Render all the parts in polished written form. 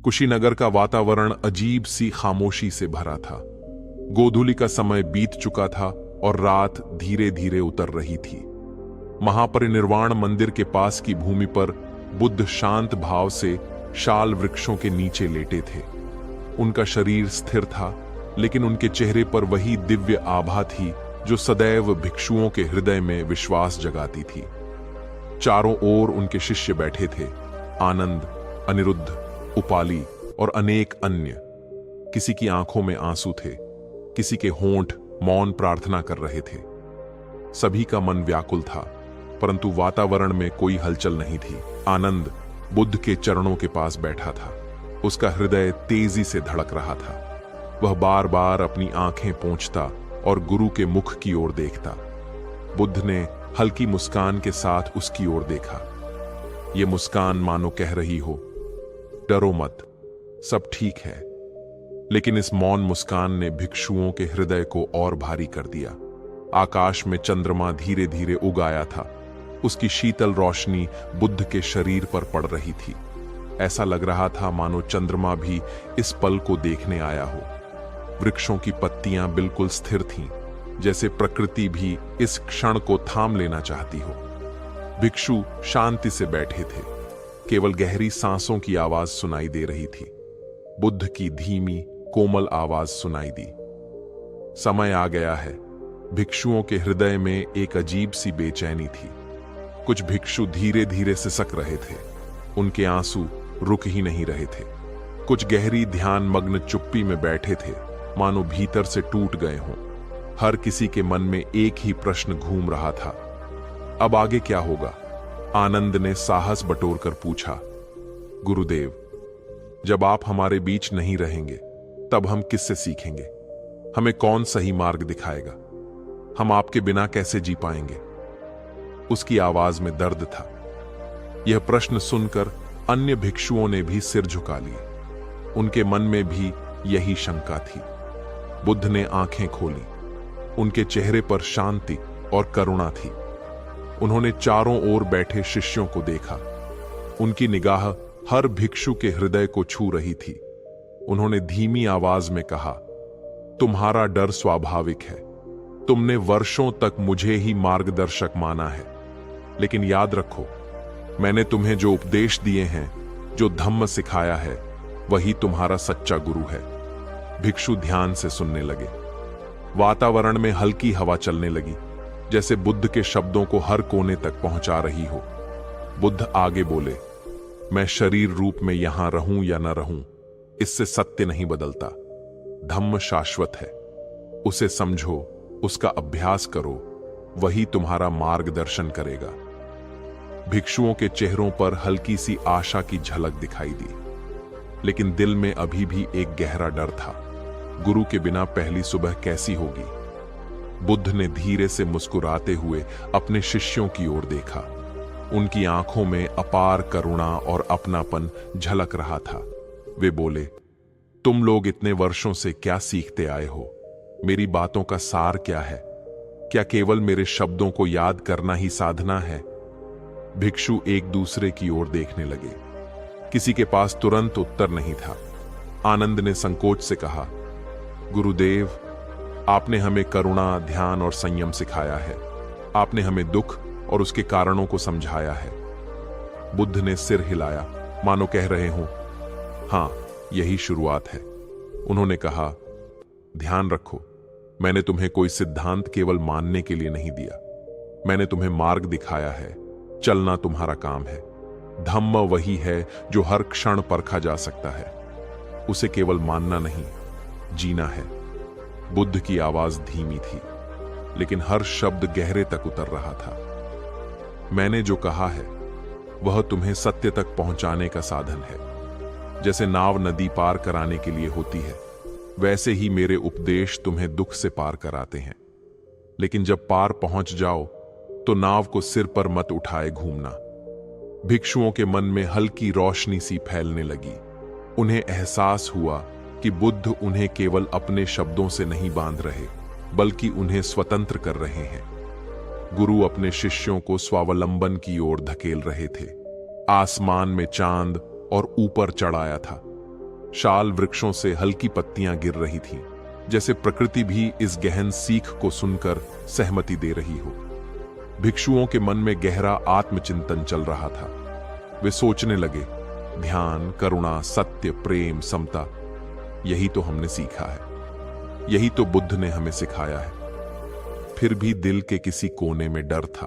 कुशीनगर का वातावरण अजीब सी खामोशी से भरा था। गोधूली का समय बीत चुका था और रात धीरे धीरे उतर रही थी। महापरिनिर्वाण मंदिर के पास की भूमि पर बुद्ध शांत भाव से शाल वृक्षों के नीचे लेटे थे। उनका शरीर स्थिर था, लेकिन उनके चेहरे पर वही दिव्य आभा थी जो सदैव भिक्षुओं के हृदय में विश्वास जगाती थी। चारों ओर उनके शिष्य बैठे थे, आनंद, अनिरुद्ध, उपाली और अनेक अन्य। किसी की आंखों में आंसू थे, किसी के होंठ मौन प्रार्थना कर रहे थे। सभी का मन व्याकुल था, परंतु वातावरण में कोई हलचल नहीं थी। आनंद बुद्ध के चरणों के पास बैठा था। उसका हृदय तेजी से धड़क रहा था। वह बार बार अपनी आंखें पोंछता और गुरु के मुख की ओर देखता। बुद्ध ने हल्की मुस्कान के साथ उसकी ओर देखा। यह मुस्कान मानो कह रही हो, डरो मत, सब ठीक है। लेकिन इस मौन मुस्कान ने भिक्षुओं के हृदय को और भारी कर दिया। आकाश में चंद्रमा धीरे धीरे उग आया था। उसकी शीतल रोशनी बुद्ध के शरीर पर पड़ रही थी। ऐसा लग रहा था मानो चंद्रमा भी इस पल को देखने आया हो। वृक्षों की पत्तियां बिल्कुल स्थिर थीं, जैसे प्रकृति भी इस क्षण को थाम लेना चाहती हो। भिक्षु शांति से बैठे थे। केवल गहरी सांसों की आवाज सुनाई दे रही थी। बुद्ध की धीमी कोमल आवाज सुनाई दी, समय आ गया है। भिक्षुओं के हृदय में एक अजीब सी बेचैनी थी। कुछ भिक्षु धीरे धीरे सिसक रहे थे। उनके आंसू रुक ही नहीं रहे थे। कुछ गहरी ध्यान मग्न चुप्पी में बैठे थे, मानो भीतर से टूट गए हों। हर किसी के मन में एक ही प्रश्न घूम रहा था, अब आगे क्या होगा? आनंद ने साहस बटोरकर पूछा, गुरुदेव, जब आप हमारे बीच नहीं रहेंगे तब हम किससे सीखेंगे? हमें कौन सही मार्ग दिखाएगा? हम आपके बिना कैसे जी पाएंगे? उसकी आवाज में दर्द था। यह प्रश्न सुनकर अन्य भिक्षुओं ने भी सिर झुका लिए। उनके मन में भी यही शंका थी। बुद्ध ने आंखें खोली। उनके चेहरे पर शांति और करुणा थी। उन्होंने चारों ओर बैठे शिष्यों को देखा। उनकी निगाह हर भिक्षु के हृदय को छू रही थी। उन्होंने धीमी आवाज में कहा, तुम्हारा डर स्वाभाविक है। तुमने वर्षों तक मुझे ही मार्गदर्शक माना है, लेकिन याद रखो, मैंने तुम्हें जो उपदेश दिए हैं, जो धम्म सिखाया है, वही तुम्हारा सच्चा गुरु है। भिक्षु ध्यान से सुनने लगे। वातावरण में हल्की हवा चलने लगी, जैसे बुद्ध के शब्दों को हर कोने तक पहुंचा रही हो। बुद्ध आगे बोले, मैं शरीर रूप में यहां रहूं या न रहूं, इससे सत्य नहीं बदलता। धम्म शाश्वत है। उसे समझो, उसका अभ्यास करो, वही तुम्हारा मार्गदर्शन करेगा। भिक्षुओं के चेहरों पर हल्की सी आशा की झलक दिखाई दी, लेकिन दिल में अभी भी एक गहरा डर था। गुरु के बिना पहली सुबह कैसी होगी? बुद्ध ने धीरे से मुस्कुराते हुए अपने शिष्यों की ओर देखा। उनकी आंखों में अपार करुणा और अपनापन झलक रहा था। वे बोले, तुम लोग इतने वर्षों से क्या सीखते आए हो? मेरी बातों का सार क्या है? क्या केवल मेरे शब्दों को याद करना ही साधना है? भिक्षु एक दूसरे की ओर देखने लगे। किसी के पास तुरंत उत्तर नहीं था। आनंद ने संकोच से कहा, गुरुदेव, आपने हमें करुणा, ध्यान और संयम सिखाया है। आपने हमें दुख और उसके कारणों को समझाया है। बुद्ध ने सिर हिलाया, मानो कह रहे हों, हां, यही शुरुआत है। उन्होंने कहा, ध्यान रखो, मैंने तुम्हें कोई सिद्धांत केवल मानने के लिए नहीं दिया। मैंने तुम्हें मार्ग दिखाया है। चलना तुम्हारा काम है। धम्म वही है जो हर क्षण परखा जा सकता है। उसे केवल मानना नहीं, जीना है। बुद्ध की आवाज धीमी थी, लेकिन हर शब्द गहरे तक उतर रहा था। मैंने जो कहा है वह तुम्हें सत्य तक पहुंचाने का साधन है। जैसे नाव नदी पार कराने के लिए होती है, वैसे ही मेरे उपदेश तुम्हें दुख से पार कराते हैं। लेकिन जब पार पहुंच जाओ तो नाव को सिर पर मत उठाए घूमना। भिक्षुओं के मन में हल्की रोशनी सी फैलने लगी। उन्हें एहसास हुआ कि बुद्ध उन्हें केवल अपने शब्दों से नहीं बांध रहे, बल्कि उन्हें स्वतंत्र कर रहे हैं। गुरु अपने शिष्यों को स्वावलंबन की ओर धकेल रहे थे। आसमान में चांद और ऊपर चढ़ आया था। शाल वृक्षों से हल्की पत्तियां गिर रही थीं, जैसे प्रकृति भी इस गहन सीख को सुनकर सहमति दे रही हो। भिक्षुओं के मन में गहरा आत्मचिंतन चल रहा था। वे सोचने लगे, ध्यान, करुणा, सत्य, प्रेम, समता, यही तो हमने सीखा है, यही तो बुद्ध ने हमें सिखाया है। फिर भी दिल के किसी कोने में डर था।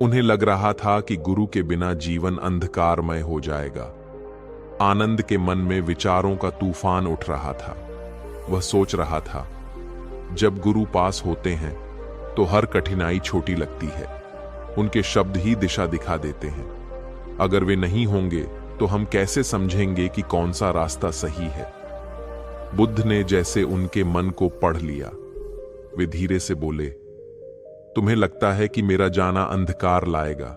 उन्हें लग रहा था कि गुरु के बिना जीवन अंधकारमय हो जाएगा। आनंद के मन में विचारों का तूफान उठ रहा था। वह सोच रहा था, जब गुरु पास होते हैं तो हर कठिनाई छोटी लगती है। उनके शब्द ही दिशा दिखा देते हैं। अगर वे नहीं होंगे तो हम कैसे समझेंगे कि कौन सा रास्ता सही है। बुद्ध ने जैसे उनके मन को पढ़ लिया। वे धीरे से बोले, तुम्हें लगता है कि मेरा जाना अंधकार लाएगा,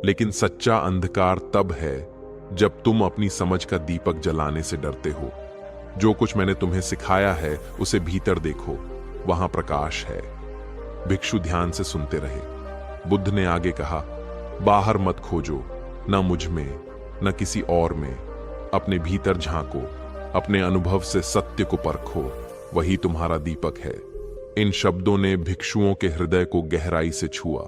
लेकिन सच्चा अंधकार तब है जब तुम अपनी समझ का दीपक जलाने से डरते हो। जो कुछ मैंने तुम्हें सिखाया है उसे भीतर देखो, वहां प्रकाश है। भिक्षु ध्यान से सुनते रहे। बुद्ध ने आगे कहा, बाहर मत खोजो, न मुझ में न किसी और में। अपने भीतर झांको, अपने अनुभव से सत्य को परखो, वही तुम्हारा दीपक है। इन शब्दों ने भिक्षुओं के हृदय को गहराई से छुआ।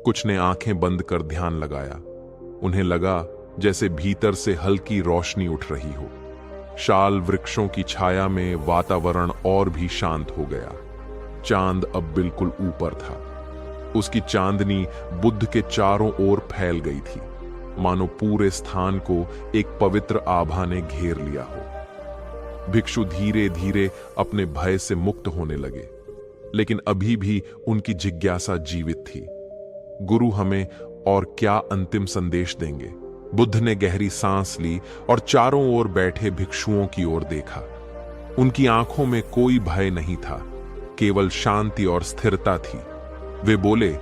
कुछ ने आंखें बंद कर ध्यान लगाया। उन्हें लगा जैसे भीतर से हल्की रोशनी उठ रही हो। शाल वृक्षों की छाया में वातावरण और भी शांत हो गया। चांद अब बिल्कुल ऊपर था। उसकी चांदनी बुद्ध के चारों ओर फैल गई थी, मानो पूरे स्थान को एक पवित्र आभा ने घेर लिया हो। भिक्षु धीरे धीरे अपने भय से मुक्त होने लगे, लेकिन अभी भी उनकी जिज्ञासा जीवित थी। गुरु हमें और क्या अंतिम संदेश देंगे? बुद्ध ने गहरी सांस ली और चारों ओर बैठे भिक्षुओं की ओर देखा। उनकी आंखों में कोई भय नहीं था, केवल शांति और स्थिरता थी। वे बोले,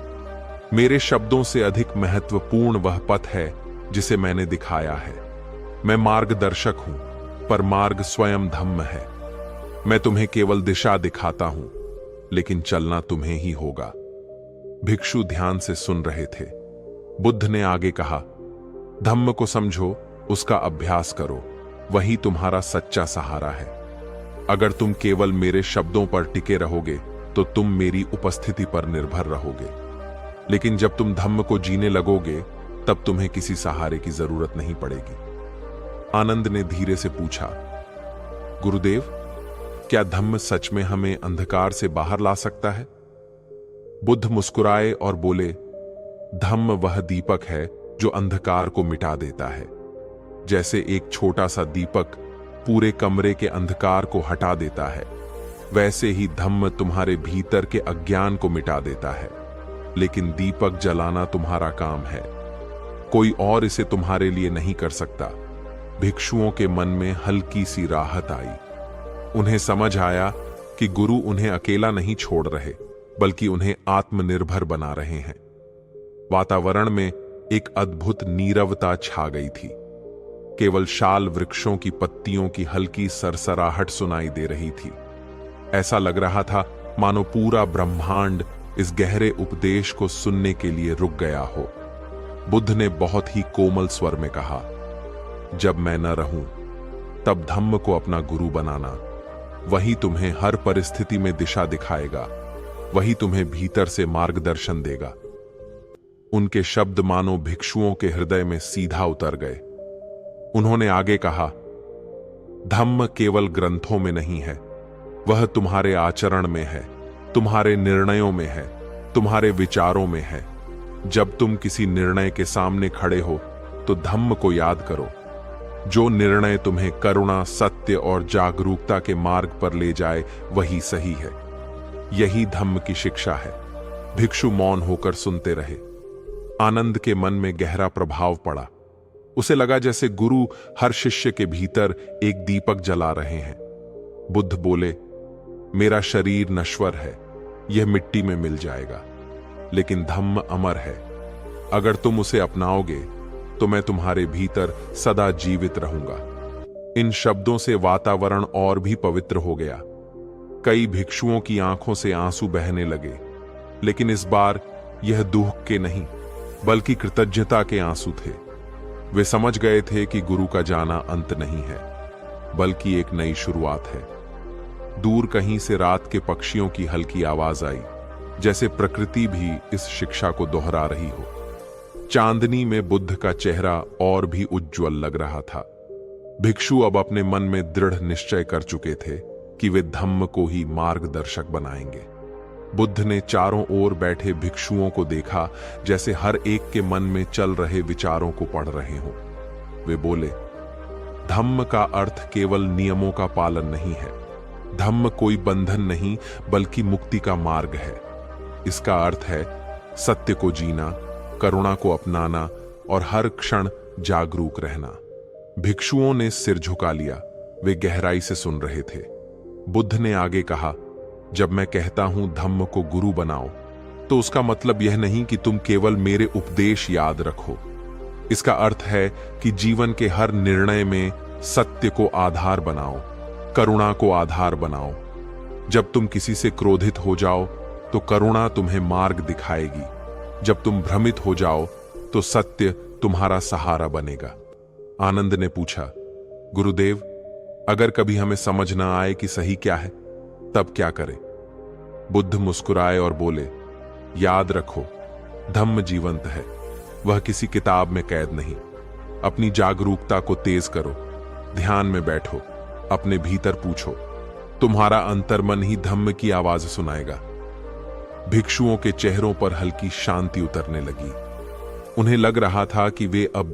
मेरे शब्दों से अधिक महत्वपूर्ण वह पथ है जिसे मैंने दिखाया है। मैं मार्गदर्शक हूं, पर मार्ग स्वयं धम्म है। मैं तुम्हें केवल दिशा दिखाता हूं, लेकिन चलना तुम्हें ही होगा। भिक्षु ध्यान से सुन रहे थे। बुद्ध ने आगे कहा, धम्म को समझो, उसका अभ्यास करो, वही तुम्हारा सच्चा सहारा है। अगर तुम केवल मेरे शब्दों पर टिके रहोगे तो तुम मेरी उपस्थिति पर निर्भर रहोगे, लेकिन जब तुम धम्म को जीने लगोगे तब तुम्हें किसी सहारे की जरूरत नहीं पड़ेगी। आनंद ने धीरे से पूछा, गुरुदेव, क्या धम्म सच में हमें अंधकार से बाहर ला सकता है? बुद्ध मुस्कुराए और बोले, धम्म वह दीपक है जो अंधकार को मिटा देता है। जैसे एक छोटा सा दीपक पूरे कमरे के अंधकार को हटा देता है, वैसे ही धम्म तुम्हारे भीतर के अज्ञान को मिटा देता है। लेकिन दीपक जलाना तुम्हारा काम है, कोई और इसे तुम्हारे लिए नहीं कर सकता। भिक्षुओं के मन में हल्की सी राहत आई। उन्हें समझ आया कि गुरु उन्हें अकेला नहीं छोड़ रहे, बल्कि उन्हें आत्मनिर्भर बना रहे हैं। वातावरण में एक अद्भुत नीरवता छा गई थी। केवल शाल वृक्षों की पत्तियों की हल्की सरसराहट सुनाई दे रही थी। ऐसा लग रहा था मानो पूरा ब्रह्मांड इस गहरे उपदेश को सुनने के लिए रुक गया हो। बुद्ध ने बहुत ही कोमल स्वर में कहा, जब मैं न रहूं तब धम्म को अपना गुरु बनाना। वही तुम्हें हर परिस्थिति में दिशा दिखाएगा, वही तुम्हें भीतर से मार्गदर्शन देगा। उनके शब्द मानो भिक्षुओं के हृदय में सीधा उतर गए। उन्होंने आगे कहा, धम्म केवल ग्रंथों में नहीं है, वह तुम्हारे आचरण में है, तुम्हारे निर्णयों में है, तुम्हारे विचारों में है। जब तुम किसी निर्णय के सामने खड़े हो तो धम्म को याद करो। जो निर्णय तुम्हें करुणा, सत्य और जागरूकता के मार्ग पर ले जाए वही सही है। यही धम्म की शिक्षा है। भिक्षु मौन होकर सुनते रहे। आनंद के मन में गहरा प्रभाव पड़ा। उसे लगा जैसे गुरु हर शिष्य के भीतर एक दीपक जला रहे हैं। बुद्ध बोले, मेरा शरीर नश्वर है, यह मिट्टी में मिल जाएगा, लेकिन धम्म अमर है। अगर तुम उसे अपनाओगे तो मैं तुम्हारे भीतर सदा जीवित रहूंगा। इन शब्दों से वातावरण और भी पवित्र हो गया। कई भिक्षुओं की आंखों से आंसू बहने लगे, लेकिन इस बार यह दुख के नहीं बल्कि कृतज्ञता के आंसू थे। वे समझ गए थे कि गुरु का जाना अंत नहीं है, बल्कि एक नई शुरुआत है। दूर कहीं से रात के पक्षियों की हल्की आवाज आई, जैसे प्रकृति भी इस शिक्षा को दोहरा रही हो। चांदनी में बुद्ध का चेहरा और भी उज्ज्वल लग रहा था। भिक्षु अब अपने मन में दृढ़ निश्चय कर चुके थे कि वे धम्म को ही मार्गदर्शक बनाएंगे। बुद्ध ने चारों ओर बैठे भिक्षुओं को देखा, जैसे हर एक के मन में चल रहे विचारों को पढ़ रहे हों। वे बोले, धम्म का अर्थ केवल नियमों का पालन नहीं है। धम्म कोई बंधन नहीं, बल्कि मुक्ति का मार्ग है। इसका अर्थ है सत्य को जीना, करुणा को अपनाना और हर क्षण जागरूक रहना। भिक्षुओं ने सिर झुका लिया, वे गहराई से सुन रहे थे। बुद्ध ने आगे कहा, जब मैं कहता हूं धम्म को गुरु बनाओ, तो उसका मतलब यह नहीं कि तुम केवल मेरे उपदेश याद रखो। इसका अर्थ है कि जीवन के हर निर्णय में सत्य को आधार बनाओ, करुणा को आधार बनाओ। जब तुम किसी से क्रोधित हो जाओ तो करुणा तुम्हें मार्ग दिखाएगी। जब तुम भ्रमित हो जाओ तो सत्य तुम्हारा सहारा बनेगा। आनंद ने पूछा, गुरुदेव, अगर कभी हमें समझ ना आए कि सही क्या है, तब क्या करें? बुद्ध मुस्कुराए और बोले, याद रखो, धम्म जीवंत है, वह किसी किताब में कैद नहीं। अपनी जागरूकता को तेज करो, ध्यान में बैठो, अपने भीतर पूछो, तुम्हारा अंतर्मन ही धम्म की आवाज सुनाएगा। भिक्षुओं के चेहरों पर हल्की शांति उतरने लगी। उन्हें लग रहा था कि वे अब